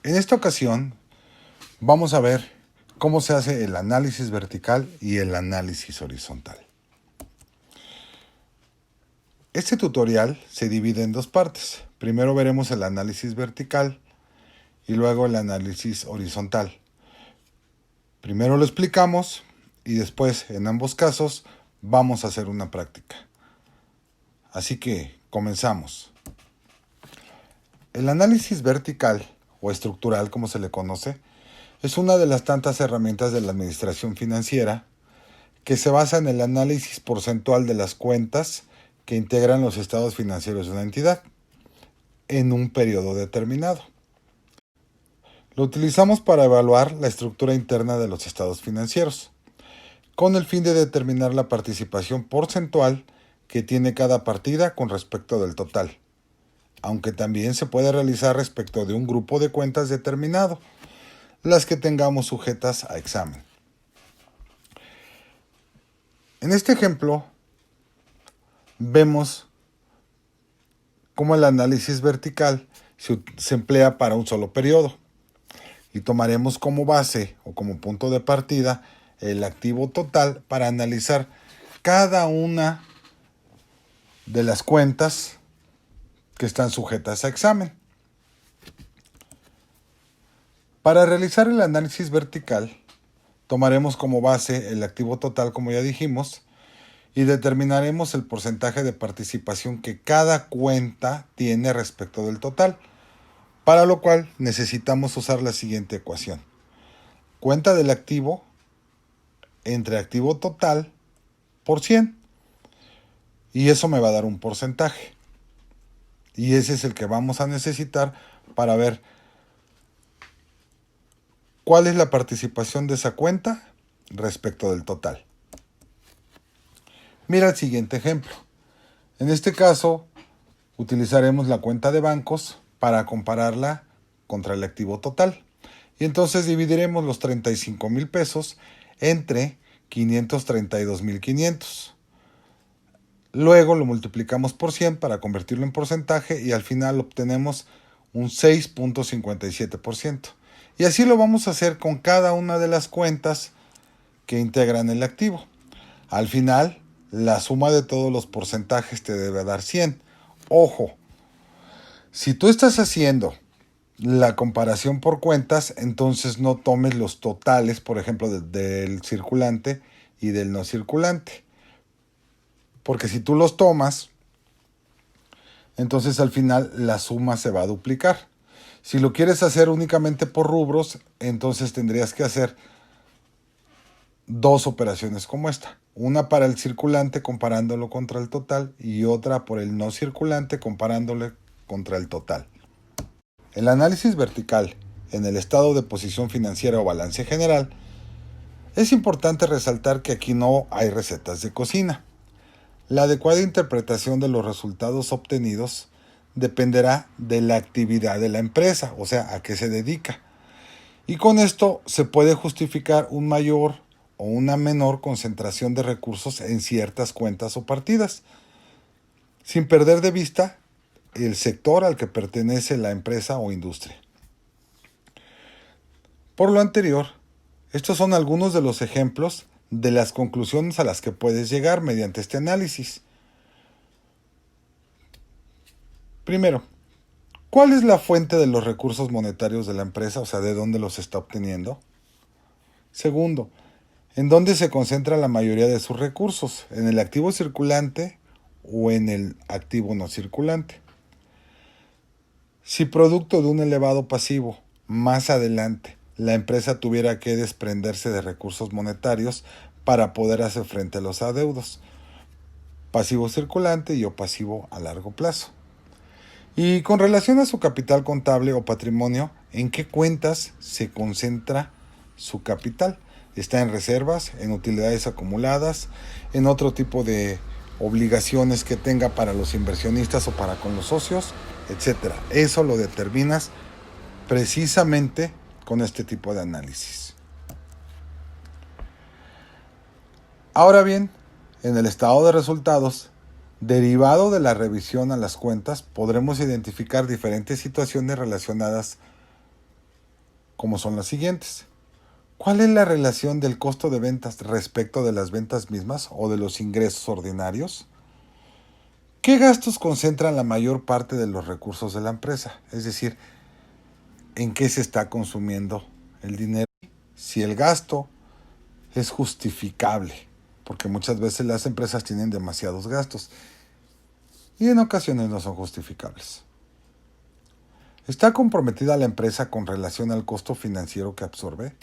En esta ocasión vamos a ver cómo se hace el análisis vertical y el análisis horizontal. Este tutorial se divide en dos partes. Primero veremos el análisis vertical y luego el análisis horizontal. Primero lo explicamos y después, en ambos casos, vamos a hacer una práctica. Así que comenzamos. El análisis vertical o estructural, como se le conoce, es una de las tantas herramientas de la administración financiera que se basa en el análisis porcentual de las cuentas que integran los estados financieros de una entidad en un periodo determinado. Lo utilizamos para evaluar la estructura interna de los estados financieros, con el fin de determinar la participación porcentual que tiene cada partida con respecto del total, aunque también se puede realizar respecto de un grupo de cuentas determinado, las que tengamos sujetas a examen. En este ejemplo, vemos cómo el análisis vertical se emplea para un solo periodo y tomaremos como base o como punto de partida el activo total para analizar cada una de las cuentas que están sujetas a examen. Para realizar el análisis vertical, tomaremos como base el activo total, como ya dijimos, y determinaremos el porcentaje de participación que cada cuenta tiene respecto del total, para lo cual necesitamos usar la siguiente ecuación. Cuenta del activo entre activo total por 100. Y eso me va a dar un porcentaje. Y ese es el que vamos a necesitar para ver cuál es la participación de esa cuenta respecto del total. Mira el siguiente ejemplo. En este caso, utilizaremos la cuenta de bancos para compararla contra el activo total. Y entonces dividiremos los 35,000 pesos entre 532,500. Luego lo multiplicamos por 100 para convertirlo en porcentaje y al final obtenemos un 6.57%. Y así lo vamos a hacer con cada una de las cuentas que integran el activo. Al final, la suma de todos los porcentajes te debe dar 100. Ojo, si tú estás haciendo la comparación por cuentas, entonces no tomes los totales, por ejemplo, del circulante y del no circulante. Porque si tú los tomas, entonces al final la suma se va a duplicar. Si lo quieres hacer únicamente por rubros, entonces tendrías que hacer dos operaciones como esta. Una para el circulante comparándolo contra el total y otra por el no circulante comparándolo contra el total. El análisis vertical en el estado de posición financiera o balance general, es importante resaltar que aquí no hay recetas de cocina. La adecuada interpretación de los resultados obtenidos dependerá de la actividad de la empresa, o sea, a qué se dedica. Y con esto se puede justificar un mayor o una menor concentración de recursos en ciertas cuentas o partidas, sin perder de vista el sector al que pertenece la empresa o industria. Por lo anterior, estos son algunos de los ejemplos de las conclusiones a las que puedes llegar mediante este análisis. Primero, ¿cuál es la fuente de los recursos monetarios de la empresa? O sea, ¿de dónde los está obteniendo? Segundo, ¿en dónde se concentra la mayoría de sus recursos? ¿En el activo circulante o en el activo no circulante? Si producto de un elevado pasivo, más adelante, la empresa tuviera que desprenderse de recursos monetarios para poder hacer frente a los adeudos, pasivo circulante y o pasivo a largo plazo. Y con relación a su capital contable o patrimonio, ¿en qué cuentas se concentra su capital? ¿Está en reservas, en utilidades acumuladas, en otro tipo de obligaciones que tenga para los inversionistas o para con los socios, etcétera? Eso lo determinas precisamente con este tipo de análisis. Ahora bien, en el estado de resultados, derivado de la revisión a las cuentas, podremos identificar diferentes situaciones relacionadas como son las siguientes. ¿Cuál es la relación del costo de ventas respecto de las ventas mismas o de los ingresos ordinarios? ¿Qué gastos concentran la mayor parte de los recursos de la empresa? Es decir, ¿en qué se está consumiendo el dinero? Si el gasto es justificable, porque muchas veces las empresas tienen demasiados gastos y en ocasiones no son justificables. ¿Está comprometida la empresa con relación al costo financiero que absorbe?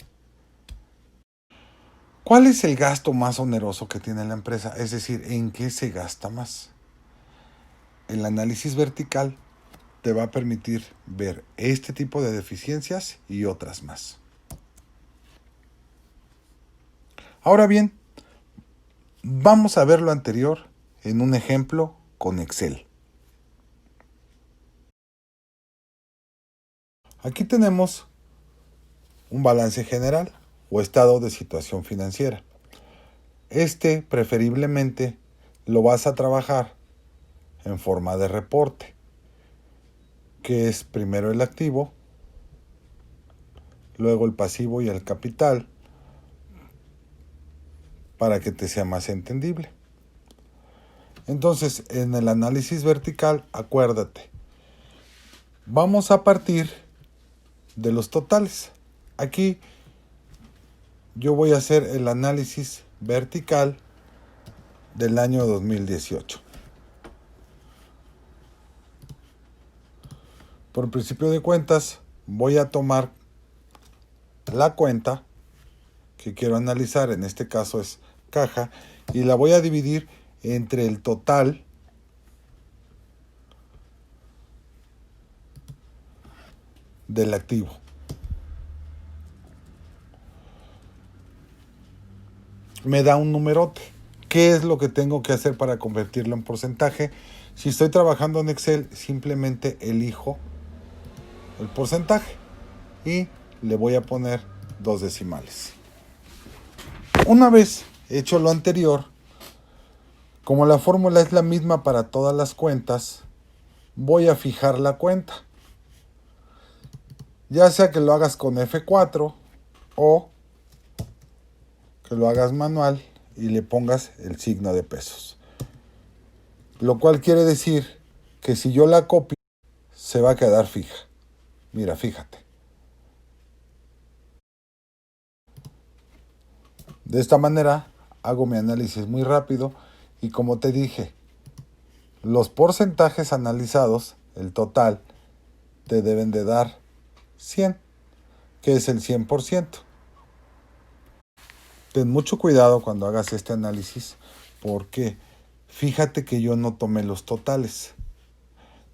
¿Cuál es el gasto más oneroso que tiene la empresa? Es decir, ¿en qué se gasta más? El análisis vertical te va a permitir ver este tipo de deficiencias y otras más. Ahora bien, vamos a ver lo anterior en un ejemplo con Excel. Aquí tenemos un balance general o estado de situación financiera. Preferiblemente lo vas a trabajar en forma de reporte, que es primero el activo, luego el pasivo y el capital, para que te sea más entendible. Entonces, en el análisis vertical, acuérdate, vamos a partir de los totales. Aquí yo voy a hacer el análisis vertical del año 2018. Por principio de cuentas, voy a tomar la cuenta que quiero analizar, en este caso es caja, y la voy a dividir entre el total del activo. Me da un numerote. ¿Qué es lo que tengo que hacer para convertirlo en porcentaje? Si estoy trabajando en Excel, simplemente elijo el porcentaje y le voy a poner 2 decimales. Una vez hecho lo anterior, como la fórmula es la misma para todas las cuentas, voy a fijar la cuenta. Ya sea que lo hagas con F4 o que lo hagas manual y le pongas el signo de pesos. Lo cual quiere decir que si yo la copio, se va a quedar fija. Mira, fíjate. De esta manera hago mi análisis muy rápido y como te dije, los porcentajes analizados, el total, te deben de dar 100, que es el 100%. Ten mucho cuidado cuando hagas este análisis porque fíjate que yo no tomé los totales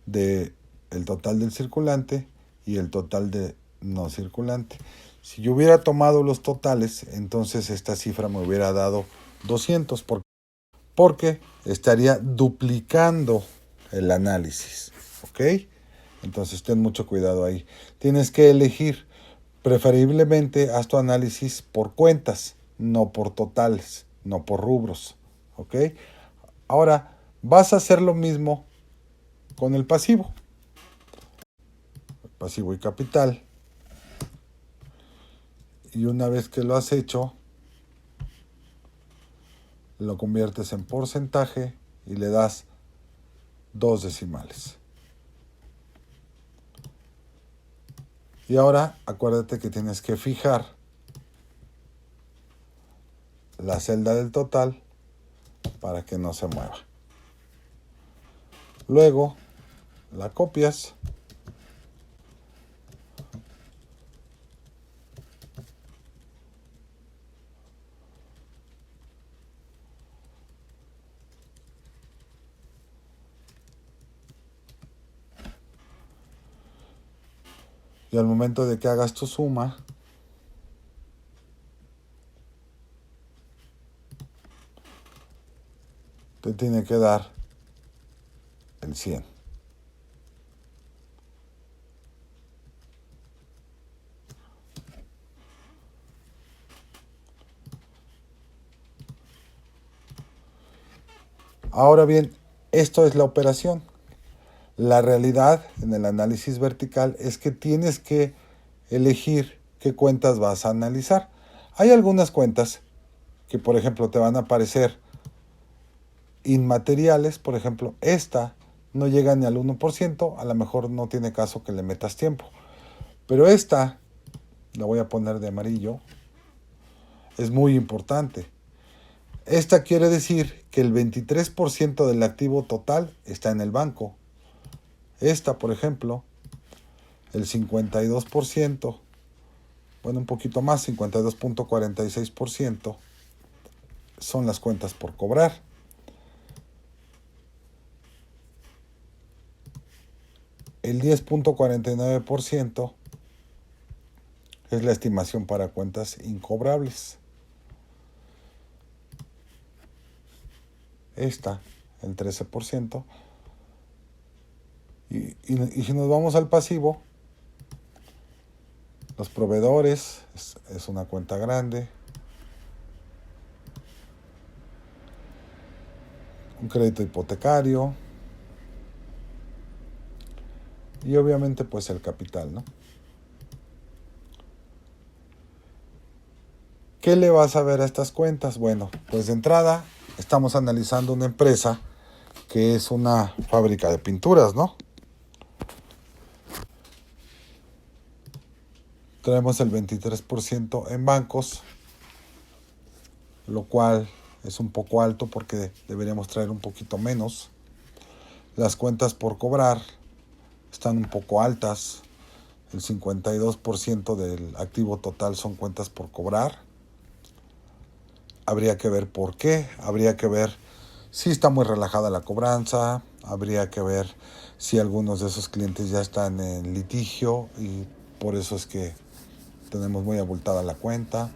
de el total del circulante y el total de no circulante. Si yo hubiera tomado los totales, entonces esta cifra me hubiera dado 200 porque estaría duplicando el análisis, ¿ok? Entonces ten mucho cuidado ahí. Tienes que elegir, preferiblemente haz tu análisis por cuentas, no por totales, no por rubros, ¿ok? Ahora vas a hacer lo mismo con el pasivo. Pasivo y capital. Y una vez que lo has hecho, lo conviertes en porcentaje y le das 2 decimales. Y ahora acuérdate que tienes que fijar la celda del total para que no se mueva. Luego la copias y al momento de que hagas tu suma, te tiene que dar el 100. Ahora bien, esto es la operación. La realidad en el análisis vertical es que tienes que elegir qué cuentas vas a analizar. Hay algunas cuentas que, por ejemplo, te van a aparecer inmateriales. Por ejemplo, esta no llega ni al 1%, a lo mejor no tiene caso que le metas tiempo. Pero esta, la voy a poner de amarillo, es muy importante. Esta quiere decir que el 23% del activo total está en el banco. Esta, por ejemplo, el 52%, bueno, un poquito más, 52.46%, son las cuentas por cobrar. El 10.49% es la estimación para cuentas incobrables. Esta, el 13%. Y si nos vamos al pasivo, los proveedores es una cuenta grande. Un crédito hipotecario. Y obviamente pues el capital, ¿no? ¿Qué le vas a ver a estas cuentas? Bueno, pues de entrada estamos analizando una empresa que es una fábrica de pinturas, ¿no? Traemos el 23% en bancos, lo cual es un poco alto porque deberíamos traer un poquito menos. Las cuentas por cobrar están un poco altas. El 52% del activo total son cuentas por cobrar. Habría que ver por qué, habría que ver si está muy relajada la cobranza, habría que ver si algunos de esos clientes ya están en litigio y por eso es que tenemos muy abultada la cuenta.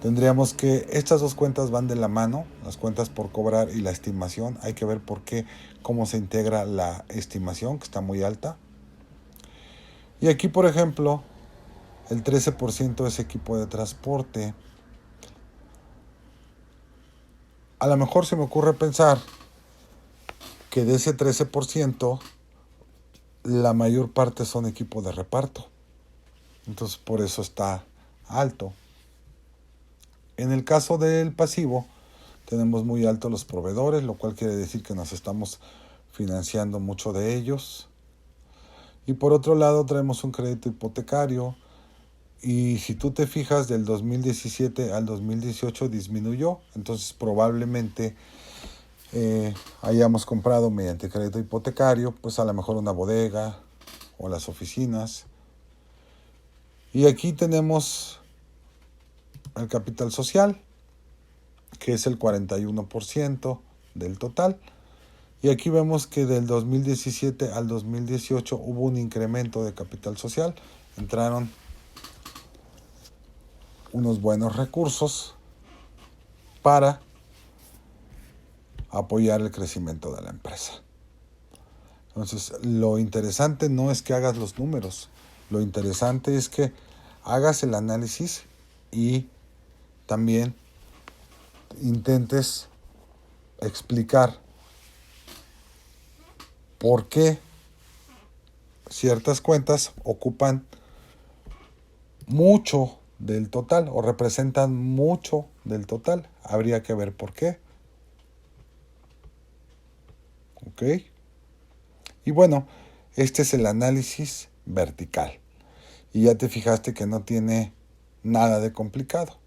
Tendríamos que, estas dos cuentas van de la mano, las cuentas por cobrar y la estimación. Hay que ver por qué, cómo se integra la estimación, que está muy alta. Y aquí, por ejemplo, el 13% es equipo de transporte. A lo mejor se me ocurre pensar que de ese 13%, la mayor parte son equipos de reparto. Entonces, por eso está alto. En el caso del pasivo, tenemos muy altos los proveedores, lo cual quiere decir que nos estamos financiando mucho de ellos. Y por otro lado, traemos un crédito hipotecario. Y si tú te fijas, del 2017 al 2018 disminuyó. Entonces probablemente hayamos comprado mediante crédito hipotecario, pues a lo mejor una bodega o las oficinas. Y aquí tenemos el capital social, que es el 41% del total. Y aquí vemos que del 2017 al 2018 hubo un incremento de capital social. Entraron unos buenos recursos para apoyar el crecimiento de la empresa. Entonces, lo interesante no es que hagas los números, lo interesante es que hagas el análisis y también intentes explicar por qué ciertas cuentas ocupan mucho del total o representan mucho del total. Habría que ver por qué. ¿Ok? Y bueno, este es el análisis vertical. Y ya te fijaste que no tiene nada de complicado.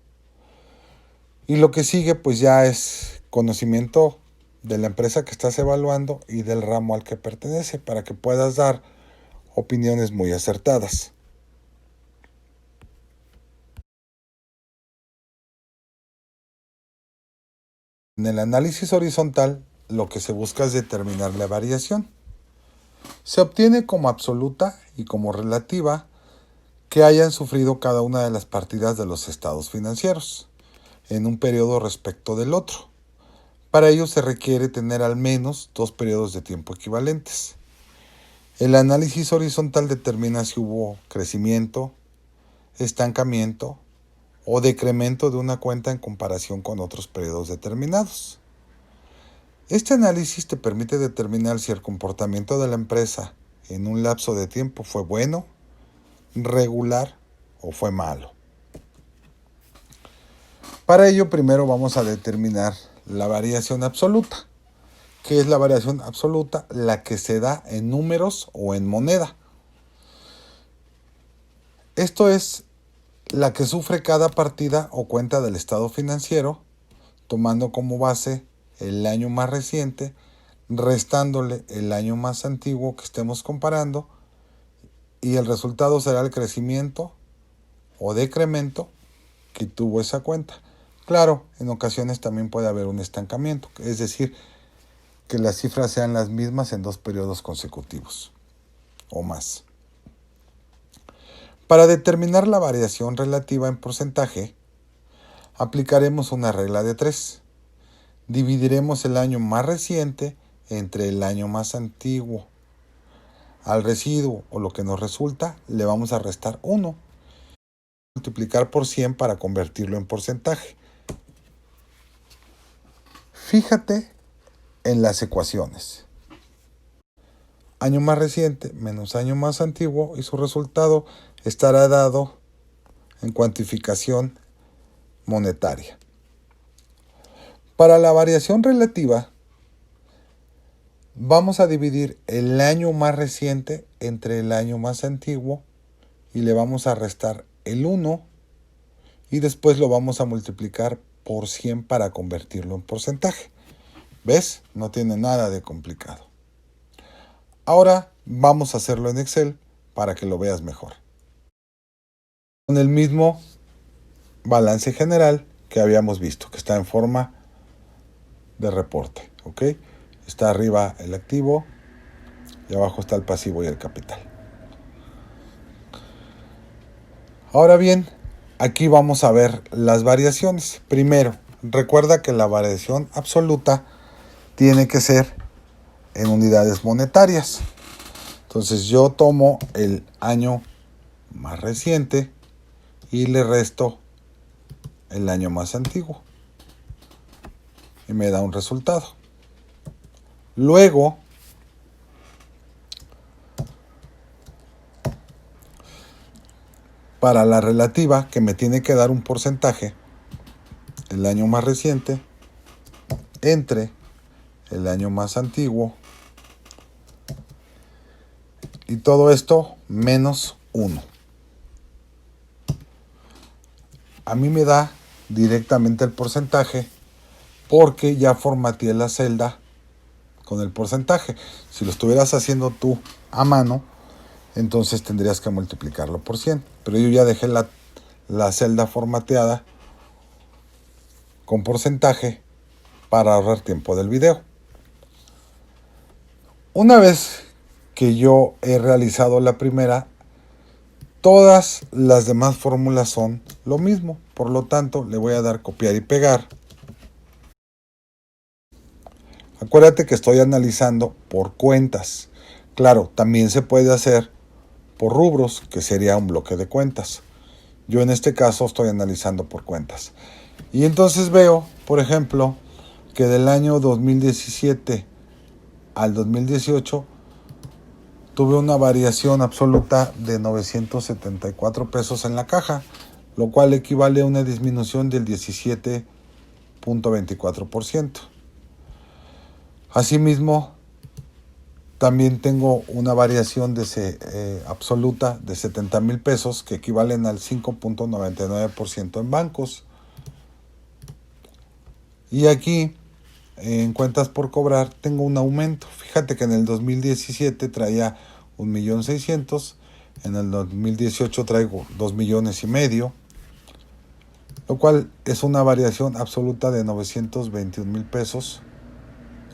Y lo que sigue pues ya es conocimiento de la empresa que estás evaluando y del ramo al que pertenece para que puedas dar opiniones muy acertadas. En el análisis horizontal, lo que se busca es determinar la variación. Se obtiene como absoluta y como relativa que hayan sufrido cada una de las partidas de los estados financieros en un periodo respecto del otro. Para ello se requiere tener al menos 2 periodos de tiempo equivalentes. El análisis horizontal determina si hubo crecimiento, estancamiento o decremento de una cuenta en comparación con otros periodos determinados. Este análisis te permite determinar si el comportamiento de la empresa en un lapso de tiempo fue bueno, regular o fue malo. Para ello, primero vamos a determinar la variación absoluta. ¿Qué es la variación absoluta? La que se da en números o en moneda. Esto es la que sufre cada partida o cuenta del estado financiero, tomando como base el año más reciente, restándole el año más antiguo que estemos comparando, y el resultado será el crecimiento o decremento que tuvo esa cuenta. Claro, en ocasiones también puede haber un estancamiento, es decir, que las cifras sean las mismas en 2 periodos consecutivos o más. Para determinar la variación relativa en porcentaje, aplicaremos una regla de 3. Dividiremos el año más reciente entre el año más antiguo. Al residuo o lo que nos resulta le vamos a restar 1. Multiplicar por 100 para convertirlo en porcentaje. Fíjate en las ecuaciones. Año más reciente menos año más antiguo y su resultado estará dado en cuantificación monetaria. Para la variación relativa, vamos a dividir el año más reciente entre el año más antiguo y le vamos a restar el 1 y después lo vamos a multiplicar por 100 para convertirlo en porcentaje. ¿Ves? No tiene nada de complicado. Ahora vamos a hacerlo en Excel para que lo veas mejor. Con el mismo balance general que habíamos visto, que está en forma de reporte, ¿ok? Está arriba el activo y abajo está el pasivo y el capital. Ahora bien, aquí vamos a ver las variaciones. Primero, recuerda que la variación absoluta tiene que ser en unidades monetarias. Entonces yo tomo el año más reciente y le resto el año más antiguo y me da un resultado. Luego para la relativa, que me tiene que dar un porcentaje, el año más reciente entre el año más antiguo y todo esto menos 1. A mí me da directamente el porcentaje porque ya formateé la celda con el porcentaje. Si lo estuvieras haciendo tú a mano, entonces tendrías que multiplicarlo por 100. Pero yo ya dejé la celda formateada con porcentaje para ahorrar tiempo del video. Una vez que yo he realizado la primera, todas las demás fórmulas son lo mismo. Por lo tanto, le voy a dar copiar y pegar. Acuérdate que estoy analizando por cuentas. Claro, también se puede hacer por rubros, que sería un bloque de cuentas. Yo en este caso estoy analizando por cuentas. Y entonces veo, por ejemplo, que del año 2017 al 2018 tuve una variación absoluta de 974 pesos en la caja, lo cual equivale a una disminución del 17.24%. Asimismo, también tengo una variación absoluta de 70,000 pesos, que equivalen al 5.99% en bancos. Y aquí, en cuentas por cobrar, tengo un aumento. Fíjate que en el 2017 traía 1,600,000, en el 2018 traigo 2,500,000, lo cual es una variación absoluta de 921,000 pesos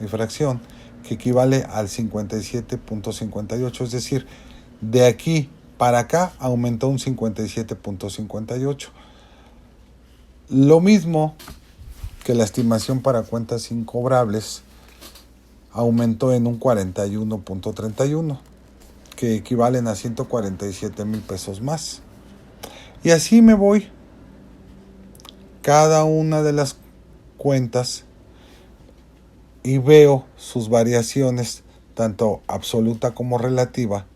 y fracción, que equivale al 57.58, es decir, de aquí para acá aumentó un 57.58. Lo mismo que la estimación para cuentas incobrables aumentó en un 41.31, que equivalen a 147,000 pesos más. Y así me voy. Cada una de las cuentas y veo sus variaciones, tanto absoluta como relativa,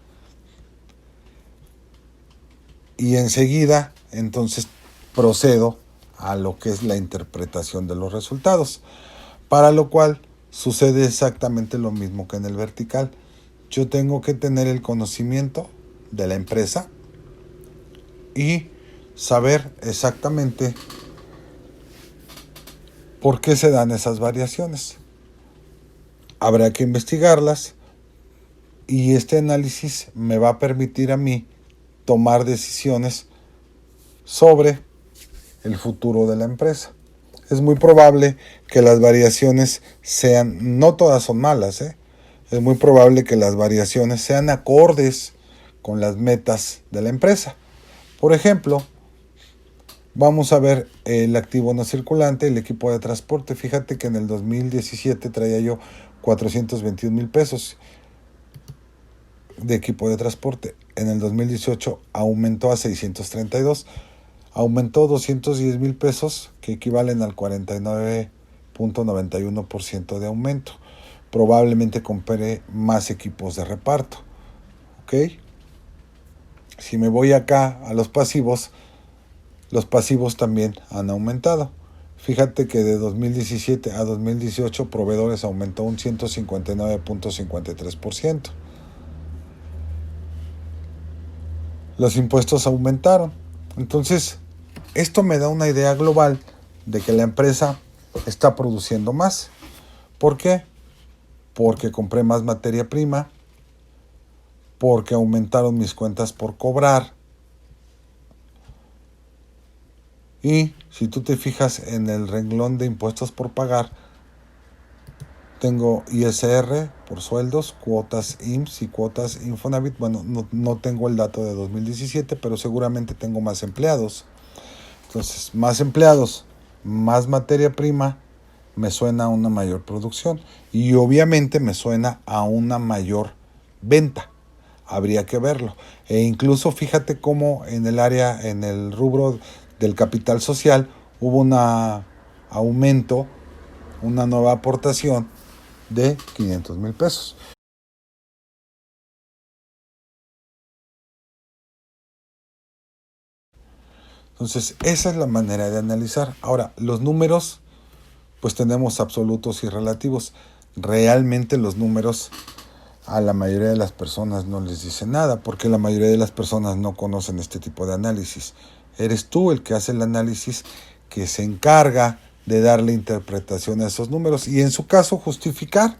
y enseguida entonces procedo a lo que es la interpretación de los resultados, para lo cual sucede exactamente lo mismo que en el vertical. Yo tengo que tener el conocimiento de la empresa y saber exactamente por qué se dan esas variaciones. Habrá que investigarlas y este análisis me va a permitir a mí tomar decisiones sobre el futuro de la empresa. Es muy probable que las variaciones sean, no todas son malas, es muy probable que las variaciones sean acordes con las metas de la empresa. Por ejemplo, vamos a ver el activo no circulante, el equipo de transporte. Fíjate que en el 2017 traía yo 421,000 pesos de equipo de transporte. En el 2018 aumentó a 632. Aumentó 210,000 pesos, que equivalen al 49.91% de aumento. Probablemente compré más equipos de reparto. ¿Ok? Si me voy acá a los pasivos también han aumentado. Fíjate que de 2017 a 2018 proveedores aumentó un 159.53%. Los impuestos aumentaron. Entonces, esto me da una idea global de que la empresa está produciendo más. ¿Por qué? Porque compré más materia prima, porque aumentaron mis cuentas por cobrar. Y si tú te fijas en el renglón de impuestos por pagar, tengo ISR por sueldos, cuotas IMSS y cuotas Infonavit. Bueno, no tengo el dato de 2017, pero seguramente tengo más empleados. Entonces, más empleados, más materia prima, me suena a una mayor producción. Y obviamente me suena a una mayor venta. Habría que verlo. E incluso fíjate cómo en el rubro del capital social, hubo un aumento, una nueva aportación de 500,000 pesos. Entonces, esa es la manera de analizar. Ahora, los números, pues tenemos absolutos y relativos. Realmente los números a la mayoría de las personas no les dicen nada, porque la mayoría de las personas no conocen este tipo de análisis. Eres tú el que hace el análisis, que se encarga de darle interpretación a esos números y en su caso justificar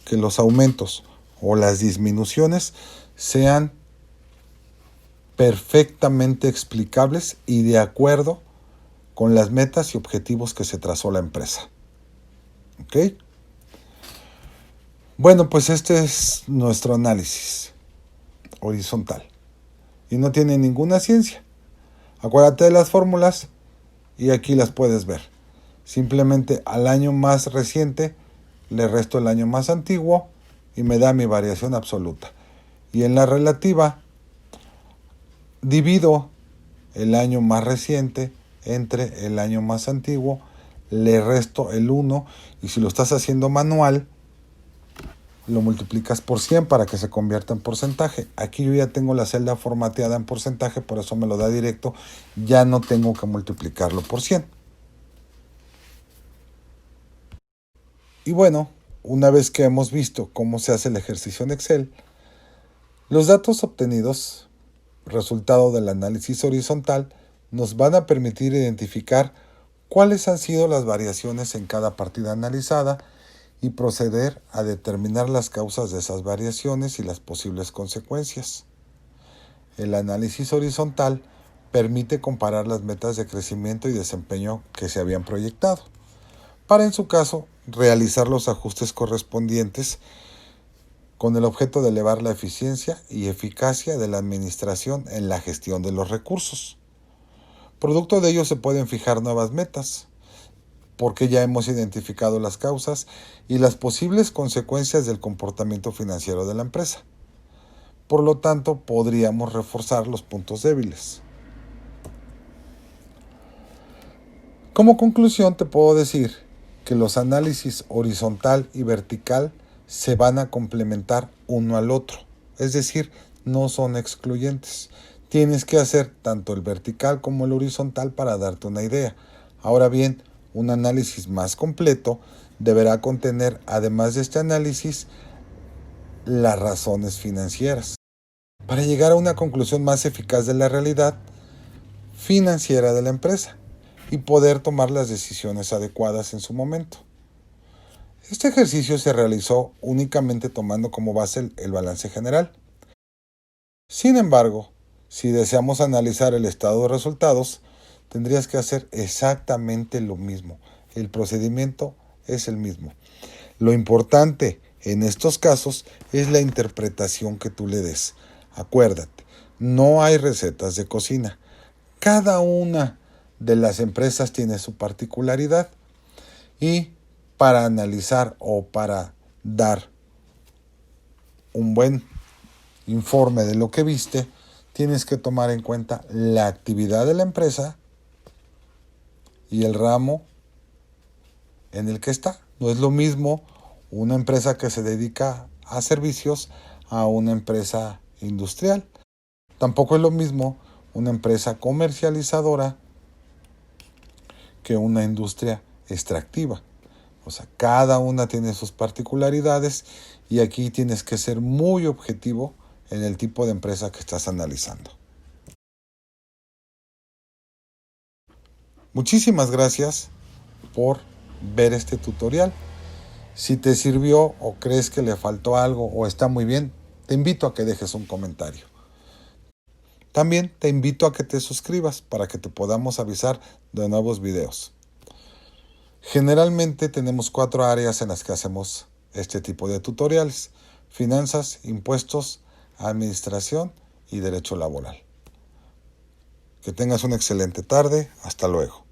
que los aumentos o las disminuciones sean perfectamente explicables y de acuerdo con las metas y objetivos que se trazó la empresa. ¿Ok? Bueno, pues este es nuestro análisis horizontal y no tiene ninguna ciencia. Acuérdate de las fórmulas y aquí las puedes ver. Simplemente al año más reciente le resto el año más antiguo y me da mi variación absoluta. Y en la relativa divido el año más reciente entre el año más antiguo, le resto el 1 y si lo estás haciendo manual, lo multiplicas por 100 para que se convierta en porcentaje. Aquí yo ya tengo la celda formateada en porcentaje, por eso me lo da directo. Ya no tengo que multiplicarlo por 100. Y bueno, una vez que hemos visto cómo se hace el ejercicio en Excel, los datos obtenidos, resultado del análisis horizontal, nos van a permitir identificar cuáles han sido las variaciones en cada partida analizada y proceder a determinar las causas de esas variaciones y las posibles consecuencias. El análisis horizontal permite comparar las metas de crecimiento y desempeño que se habían proyectado, para en su caso realizar los ajustes correspondientes con el objeto de elevar la eficiencia y eficacia de la administración en la gestión de los recursos. Producto de ello se pueden fijar nuevas metas, porque ya hemos identificado las causas y las posibles consecuencias del comportamiento financiero de la empresa. Por lo tanto, podríamos reforzar los puntos débiles. Como conclusión, te puedo decir que los análisis horizontal y vertical se van a complementar uno al otro, es decir, no son excluyentes. Tienes que hacer tanto el vertical como el horizontal para darte una idea. Ahora bien, un análisis más completo deberá contener, además de este análisis, las razones financieras, para llegar a una conclusión más eficaz de la realidad financiera de la empresa y poder tomar las decisiones adecuadas en su momento. Este ejercicio se realizó únicamente tomando como base el balance general. Sin embargo, si deseamos analizar el estado de resultados, tendrías que hacer exactamente lo mismo. El procedimiento es el mismo. Lo importante en estos casos es la interpretación que tú le des. Acuérdate, no hay recetas de cocina. Cada una de las empresas tiene su particularidad y para analizar o para dar un buen informe de lo que viste, tienes que tomar en cuenta la actividad de la empresa y el ramo en el que está. No es lo mismo una empresa que se dedica a servicios a una empresa industrial. Tampoco es lo mismo una empresa comercializadora que una industria extractiva. O sea, cada una tiene sus particularidades y aquí tienes que ser muy objetivo en el tipo de empresa que estás analizando. Muchísimas gracias por ver este tutorial. Si te sirvió o crees que le faltó algo o está muy bien, te invito a que dejes un comentario. También te invito a que te suscribas para que te podamos avisar de nuevos videos. Generalmente tenemos 4 áreas en las que hacemos este tipo de tutoriales: finanzas, impuestos, administración y derecho laboral. Que tengas una excelente tarde. Hasta luego.